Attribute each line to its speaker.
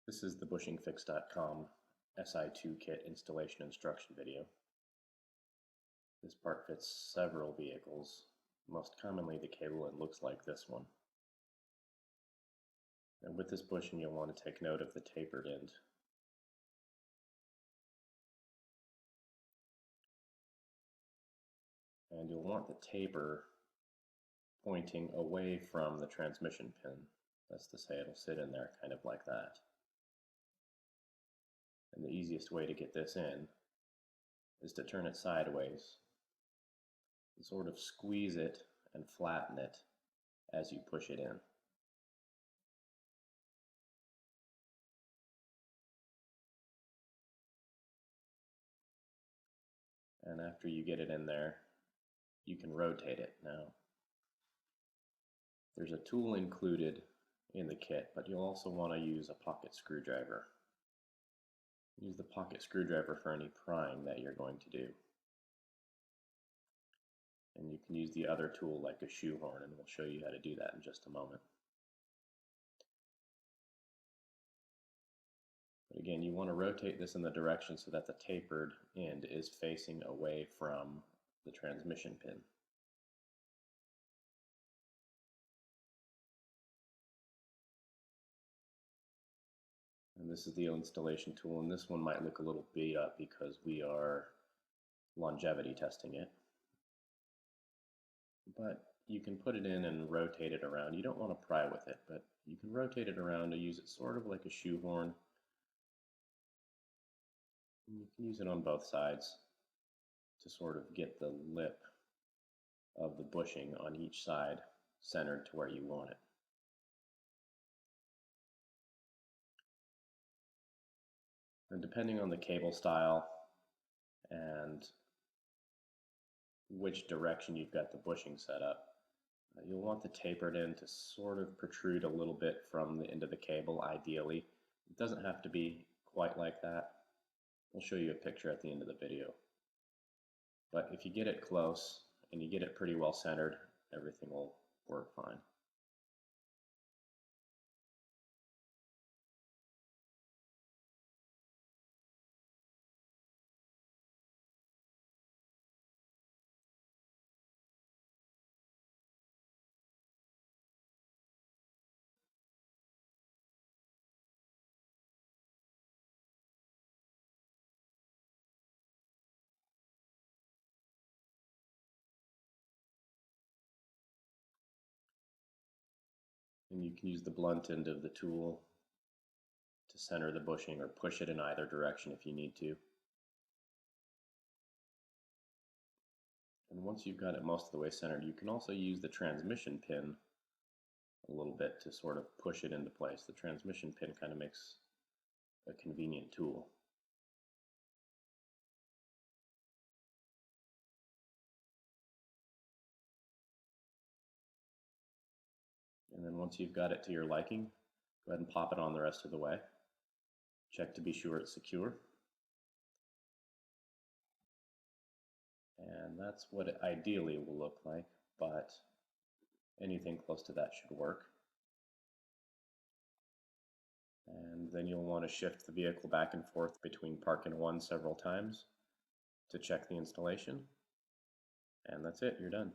Speaker 1: This is the bushingfix.com SI2 kit installation instruction video. This part fits several vehicles. Most commonly the cable end looks like this one. And with this bushing you'll want to take note of the tapered end. And you'll want the taper pointing away from the transmission pin. That's to say it'll sit in there kind of like that. And the easiest way to get this in is to turn it sideways and sort of squeeze it and flatten it as you push it in. And after you get it in there, you can rotate it. Now, there's a tool included in the kit, but you'll also want to use a pocket screwdriver. Use the pocket screwdriver for any prying that you're going to do. And you can use the other tool like a shoehorn, and we'll show you how to do that in just a moment. But again, you want to rotate this in the direction so that the tapered end is facing away from the transmission pin. And this is the installation tool, and this one might look a little beat up because we are longevity testing it. But you can put it in and rotate it around. You don't want to pry with it, but you can rotate it around to use it sort of like a shoehorn. And you can use it on both sides to sort of get the lip of the bushing on each side centered to where you want it. And depending on the cable style and which direction you've got the bushing set up, you'll want the tapered end to sort of protrude a little bit from the end of the cable, ideally. It doesn't have to be quite like that. We'll show you a picture at the end of the video. But if you get it close and you get it pretty well centered, everything will work fine. And you can use the blunt end of the tool to center the bushing or push it in either direction if you need to. And once you've got it most of the way centered, you can also use the transmission pin a little bit to sort of push it into place. The transmission pin kind of makes a convenient tool. And then once you've got it to your liking, go ahead and pop it on the rest of the way. Check to be sure it's secure. And that's what it ideally will look like, but anything close to that should work. And then you'll want to shift the vehicle back and forth between park and one several times to check the installation. And that's it, you're done.